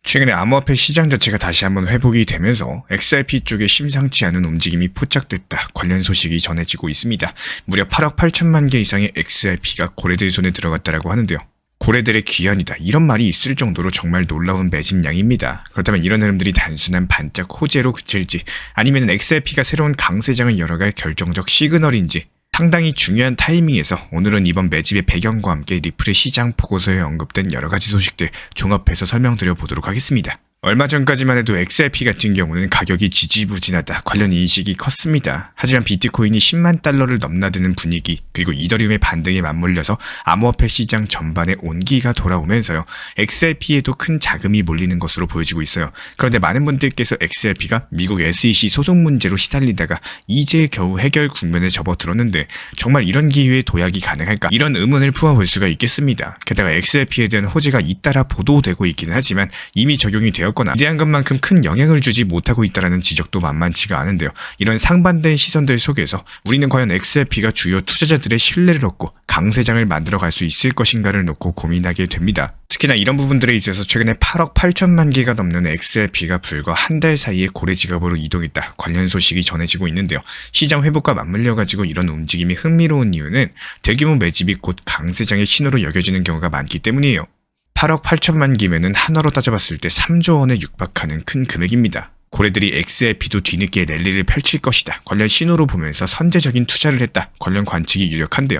최근에 암호화폐 시장 자체가 다시 한번 회복이 되면서 XRP 쪽에 심상치 않은 움직임이 포착됐다 관련 소식이 전해지고 있습니다. 무려 8억 8천만 개 이상의 XRP가 고래들 손에 들어갔다라고 하는데요. 고래들의 귀환이다 이런 말이 있을 정도로 정말 놀라운 매집량입니다. 그렇다면 이런 흐름들이 단순한 반짝 호재로 그칠지 아니면 XRP가 새로운 강세장을 열어갈 결정적 시그널인지 상당히 중요한 타이밍에서 오늘은 이번 매집의 배경과 함께 리플의 시장 보고서에 언급된 여러가지 소식들 종합해서 설명드려 보도록 하겠습니다. 얼마 전까지만 해도 XRP 같은 경우는 가격이 지지부진하다 관련 인식이 컸습니다. 하지만 비트코인이 10만 달러를 넘나드는 분위기 그리고 이더리움의 반등에 맞물려서 암호화폐 시장 전반에 온기가 돌아오면서요. XRP에도 큰 자금이 몰리는 것으로 보여지고 있어요. 그런데 많은 분들께서 XRP가 미국 SEC 소송 문제로 시달리다가 이제 겨우 해결 국면에 접어들었는데 정말 이런 기회에 도약이 가능할까? 이런 의문을 품어볼 수가 있겠습니다. 게다가 XRP에 대한 호재가 잇따라 보도되고 있기는 하지만 이미 적용이 되었거나 기대한 것만큼 큰 영향을 주지 못하고 있다는 지적도 만만치가 않은데요. 이런 상반된 시선들 속에서 우리는 과연 XRP가 주요 투자자들의 신뢰를 얻고 강세장을 만들어갈 수 있을 것인가를 놓고 고민하게 됩니다. 특히나 이런 부분들에 있어서 최근에 8억 8천만 개가 넘는 XRP가 불과 한 달 사이에 고래 지갑으로 이동했다 관련 소식이 전해지고 있는데요. 시장 회복과 맞물려가지고 이런 움직임이 흥미로운 이유는 대규모 매집이 곧 강세장의 신호로 여겨지는 경우가 많기 때문이에요. 8억 8천만 개면은 한화로 따져봤을 때 3조 원에 육박하는 큰 금액입니다. 고래들이 XRP도 뒤늦게 랠리를 펼칠 것이다 관련 신호로 보면서 선제적인 투자를 했다 관련 관측이 유력한데요.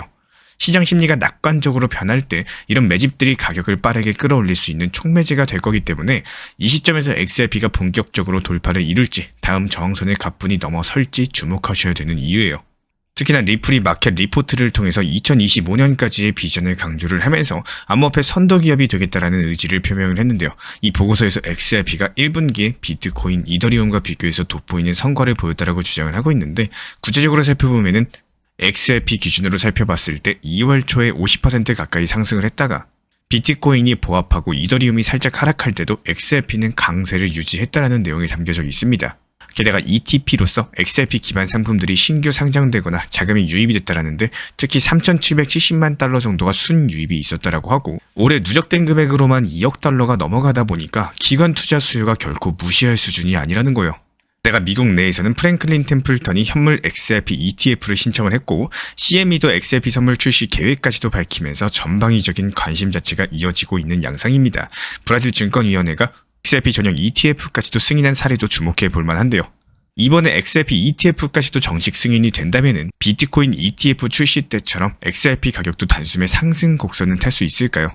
시장 심리가 낙관적으로 변할 때 이런 매집들이 가격을 빠르게 끌어올릴 수 있는 촉매제가 될 거기 때문에 이 시점에서 XRP가 본격적으로 돌파를 이룰지 다음 저항선을 가뿐히 넘어설지 주목하셔야 되는 이유예요. 특히나 리플이 마켓 리포트를 통해서 2025년까지의 비전을 강조를 하면서 암호화폐 선도기업이 되겠다라는 의지를 표명을 했는데요. 이 보고서에서 XRP가 1분기에 비트코인, 이더리움과 비교해서 돋보이는 성과를 보였다라고 주장을 하고 있는데 구체적으로 살펴보면은 XRP 기준으로 살펴봤을 때 2월 초에 50% 가까이 상승을 했다가 비트코인이 보합하고 이더리움이 살짝 하락할 때도 XRP는 강세를 유지했다라는 내용이 담겨져 있습니다. 게다가 ETP로서 XRP 기반 상품들이 신규 상장되거나 자금이 유입이 됐다라는데 특히 3,770만 달러 정도가 순유입이 있었다라고 하고 올해 누적된 금액으로만 2억 달러가 넘어가다 보니까 기관 투자 수요가 결코 무시할 수준이 아니라는 거예요. 내가 미국 내에서는 프랭클린 템플턴이 현물 XRP ETF를 신청을 했고 CME도 XRP 선물 출시 계획까지도 밝히면서 전방위적인 관심 자체가 이어지고 있는 양상입니다. 브라질 증권위원회가 XRP 전용 ETF까지도 승인한 사례도 주목해 볼 만한데요. 이번에 XRP ETF까지도 정식 승인이 된다면은 비트코인 ETF 출시 때처럼 XRP 가격도 단숨에 상승 곡선을 탈 수 있을까요?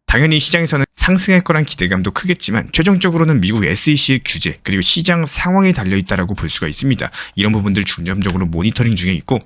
당연히 시장에서는 상승할 거란 기대감도 크겠지만 최종적으로는 미국 SEC의 규제 그리고 시장 상황에 달려있다라고 볼 수가 있습니다. 이런 부분들 중점적으로 모니터링 중에 있고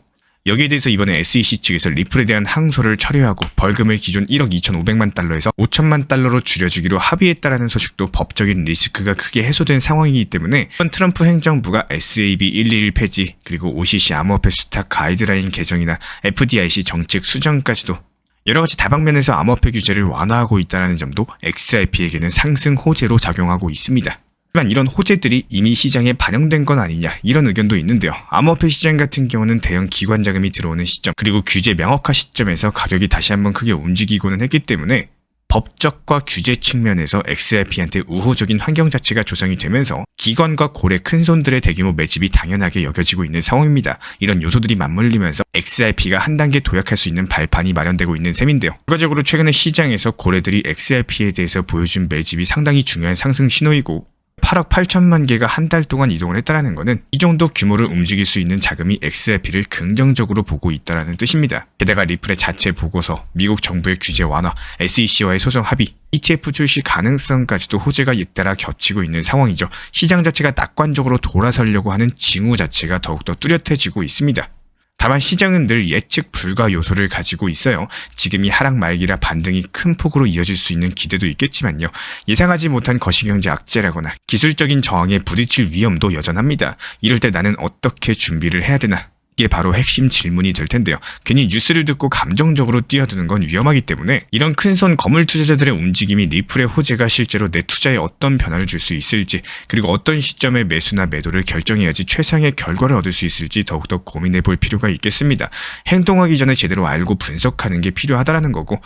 여기에 대해서 이번에 SEC 측에서 리플에 대한 항소를 철회하고 벌금을 기존 1억 2,500만 달러에서 5천만 달러로 줄여주기로 합의했다라는 소식도 법적인 리스크가 크게 해소된 상황이기 때문에 이번 트럼프 행정부가 SAB 121 폐지 그리고 OCC 암호화폐 수탁 가이드라인 개정이나 FDIC 정책 수정까지도 여러가지 다방면에서 암호화폐 규제를 완화하고 있다는 점도 XRP에게는 상승 호재로 작용하고 있습니다. 하지만 이런 호재들이 이미 시장에 반영된 건 아니냐 이런 의견도 있는데요. 암호화폐 시장 같은 경우는 대형 기관 자금이 들어오는 시점 그리고 규제 명확화 시점에서 가격이 다시 한번 크게 움직이고는 했기 때문에 법적과 규제 측면에서 XRP한테 우호적인 환경 자체가 조성이 되면서 기관과 고래 큰손들의 대규모 매집이 당연하게 여겨지고 있는 상황입니다. 이런 요소들이 맞물리면서 XRP가 한 단계 도약할 수 있는 발판이 마련되고 있는 셈인데요. 결과적으로 최근에 시장에서 고래들이 XRP에 대해서 보여준 매집이 상당히 중요한 상승 신호이고 8억 8천만 개가 한 달 동안 이동을 했다는 것은 이 정도 규모를 움직일 수 있는 자금이 XRP를 긍정적으로 보고 있다는 뜻입니다. 게다가 리플의 자체 보고서, 미국 정부의 규제 완화, SEC와의 소송 합의, ETF 출시 가능성까지도 호재가 잇따라 겹치고 있는 상황이죠. 시장 자체가 낙관적으로 돌아서려고 하는 징후 자체가 더욱더 뚜렷해지고 있습니다. 다만 시장은 늘 예측 불가 요소를 가지고 있어요. 지금이 하락 말기라 반등이 큰 폭으로 이어질 수 있는 기대도 있겠지만요. 예상하지 못한 거시경제 악재라거나 기술적인 저항에 부딪힐 위험도 여전합니다. 이럴 때 나는 어떻게 준비를 해야 되나? 이게 바로 핵심 질문이 될 텐데요. 괜히 뉴스를 듣고 감정적으로 뛰어드는 건 위험하기 때문에 이런 큰손 거물 투자자들의 움직임이 리플의 호재가 실제로 내 투자에 어떤 변화를 줄 수 있을지 그리고 어떤 시점에 매수나 매도를 결정해야지 최상의 결과를 얻을 수 있을지 더욱더 고민해 볼 필요가 있겠습니다. 행동하기 전에 제대로 알고 분석하는 게 필요하다는 거고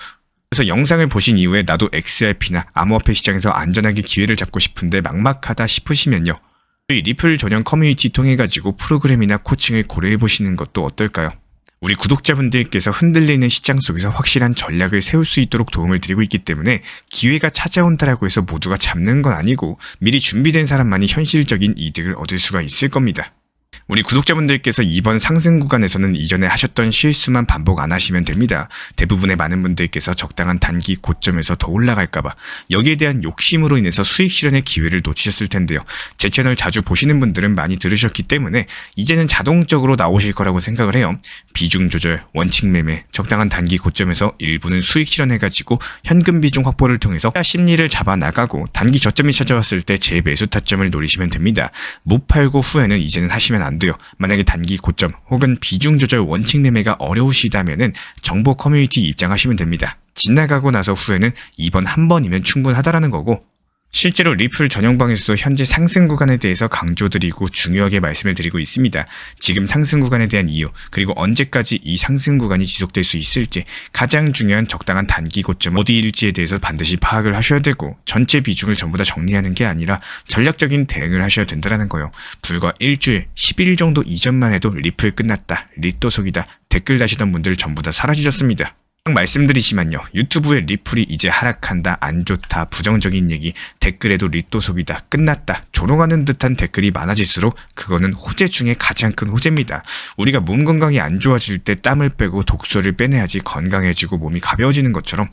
그래서 영상을 보신 이후에 나도 XRP나 암호화폐 시장에서 안전하게 기회를 잡고 싶은데 막막하다 싶으시면요. 저희 리플 전용 커뮤니티 통해 가지고 프로그램이나 코칭을 고려해 보시는 것도 어떨까요? 우리 구독자분들께서 흔들리는 시장 속에서 확실한 전략을 세울 수 있도록 도움을 드리고 있기 때문에 기회가 찾아온다라고 해서 모두가 잡는 건 아니고 미리 준비된 사람만이 현실적인 이득을 얻을 수가 있을 겁니다. 우리 구독자분들께서 이번 상승 구간에서는 이전에 하셨던 실수만 반복 안 하시면 됩니다. 대부분의 많은 분들께서 적당한 단기 고점에서 더 올라갈까봐 여기에 대한 욕심으로 인해서 수익 실현의 기회를 놓치셨을 텐데요. 제 채널 자주 보시는 분들은 많이 들으셨기 때문에 이제는 자동적으로 나오실 거라고 생각을 해요. 비중 조절, 원칙 매매, 적당한 단기 고점에서 일부는 수익 실현해가지고 현금 비중 확보를 통해서 심리를 잡아 나가고 단기 저점이 찾아왔을 때 재매수 타점을 노리시면 됩니다. 못 팔고 후에는 이제는 하시면 안 돼요. 만약에 단기 고점 혹은 비중 조절 원칙 매매가 어려우시다면은 정보 커뮤니티 입장하시면 됩니다. 지나가고 나서 후에는 이번 한 번이면 충분하다라는 거고, 실제로 리플 전용방에서도 현재 상승 구간에 대해서 강조드리고 중요하게 말씀을 드리고 있습니다. 지금 상승 구간에 대한 이유, 그리고 언제까지 이 상승 구간이 지속될 수 있을지, 가장 중요한 적당한 단기 고점 어디일지에 대해서 반드시 파악을 하셔야 되고, 전체 비중을 전부 다 정리하는 게 아니라 전략적인 대응을 하셔야 된다는 거예요. 불과 일주일, 10일 정도 이전만 해도 리플 끝났다, 리또속이다 댓글 다시던 분들 전부 다 사라지셨습니다. 말씀드리지만요, 유튜브에 리플이 이제 하락한다, 안 좋다, 부정적인 얘기, 댓글에도 리또속이다, 끝났다, 조롱하는 듯한 댓글이 많아질수록 그거는 호재 중에 가장 큰 호재입니다. 우리가 몸 건강이 안 좋아질 때 땀을 빼고 독소를 빼내야지 건강해지고 몸이 가벼워지는 것처럼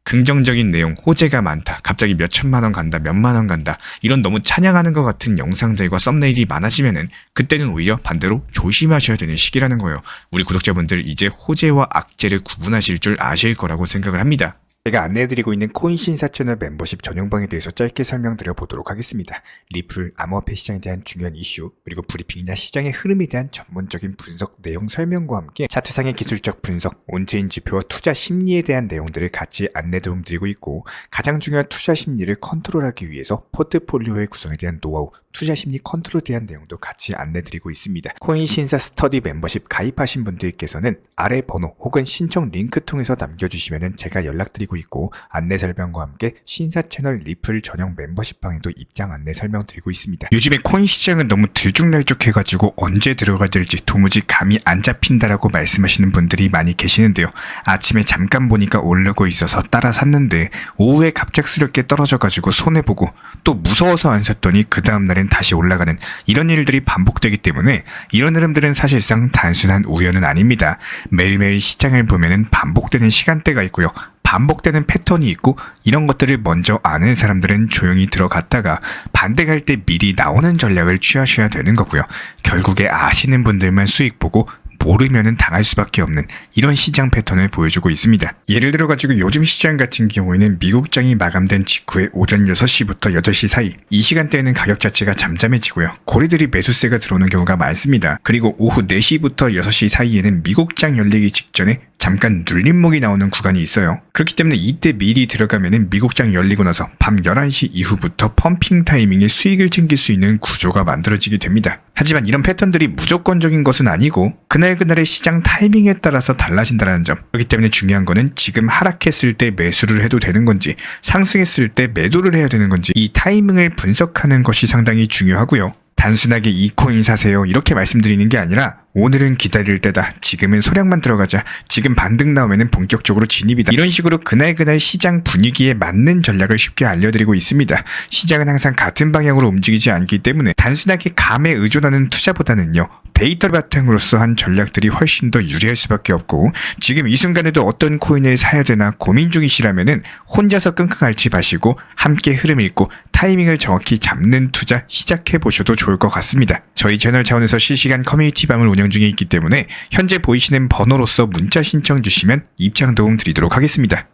긍정적인 내용, 호재가 많다, 갑자기 몇 천만 원 간다, 몇만 원 간다, 이런 너무 찬양하는 것 같은 영상들과 썸네일이 많아지면은 그때는 오히려 반대로 조심하셔야 되는 시기라는 거예요. 우리 구독자분들 이제 호재와 악재를 구분하실 줄 아실 거라고 생각을 합니다. 제가 안내해드리고 있는 코인 신사 채널 멤버십 전용방에 대해서 짧게 설명드려 보도록 하겠습니다. 리플, 암호화폐 시장에 대한 중요한 이슈, 그리고 브리핑이나 시장의 흐름에 대한 전문적인 분석 내용 설명과 함께 차트상의 기술적 분석, 온체인 지표와 투자 심리에 대한 내용들을 같이 안내 도움 드리고 있고, 가장 중요한 투자 심리를 컨트롤하기 위해서 포트폴리오의 구성에 대한 노하우, 투자 심리 컨트롤에 대한 내용도 같이 안내 드리고 있습니다. 코인 신사 스터디 멤버십 가입하신 분들께서는 아래 번호 혹은 신청 링크 통해서 남겨주시면 제가 연락드리고 있고, 안내 설명과 함께 신사 채널 리플 전용 멤버십 방에도 입장 안내 설명드리고 있습니다. 요즘에 코인 시장은 너무 들쭉날쭉해가지고 언제 들어가야 될지 도무지 감이 안 잡힌다라고 말씀하시는 분들이 많이 계시는데요. 아침에 잠깐 보니까 오르고 있어서 따라 샀는데 오후에 갑작스럽게 떨어져가지고 손해보고 또 무서워서 안 샀더니 그 다음날엔 다시 올라가는 이런 일들이 반복되기 때문에 이런 흐름들은 사실상 단순한 우연은 아닙니다. 매일매일 시장을 보면은 반복되는 시간대가 있고요. 반복되는 패턴이 있고, 이런 것들을 먼저 아는 사람들은 조용히 들어갔다가 반대갈 때 미리 나오는 전략을 취하셔야 되는 거고요. 결국에 아시는 분들만 수익 보고 모르면은 당할 수밖에 없는 이런 시장 패턴을 보여주고 있습니다. 예를 들어가지고 요즘 시장 같은 경우에는 미국장이 마감된 직후에 오전 6시부터 8시 사이, 이 시간대에는 가격 자체가 잠잠해지고요. 고래들이 매수세가 들어오는 경우가 많습니다. 그리고 오후 4시부터 6시 사이에는 미국장 열리기 직전에 잠깐 눌림목이 나오는 구간이 있어요. 그렇기 때문에 이때 미리 들어가면은 미국장 열리고 나서 밤 11시 이후부터 펌핑 타이밍에 수익을 챙길 수 있는 구조가 만들어지게 됩니다. 하지만 이런 패턴들이 무조건적인 것은 아니고 그날그날의 시장 타이밍에 따라서 달라진다는 점. 그렇기 때문에 중요한 거는 지금 하락했을 때 매수를 해도 되는 건지, 상승했을 때 매도를 해야 되는 건지, 이 타이밍을 분석하는 것이 상당히 중요하고요. 단순하게 이 코인 사세요 이렇게 말씀드리는 게 아니라, 오늘은 기다릴 때다, 지금은 소량만 들어가자, 지금 반등 나오면 본격적으로 진입이다, 이런 식으로 그날 시장 분위기에 맞는 전략을 쉽게 알려드리고 있습니다. 시장은 항상 같은 방향으로 움직이지 않기 때문에 단순하게 감에 의존하는 투자보다는요, 데이터 바탕으로서 한 전략들이 훨씬 더 유리할 수밖에 없고, 지금 이 순간에도 어떤 코인을 사야 되나 고민 중이시라면은 혼자서 끙끙 앓지 마시고 함께 흐름 읽고 타이밍을 정확히 잡는 투자 시작해 보셔도 좋을 것 같습니다. 저희 채널 차원에서 실시간 커뮤니티 방을 운영 중에 있기 때문에 현재 보이시는 번호로서 문자 신청 주시면 입장 도움 드리도록 하겠습니다.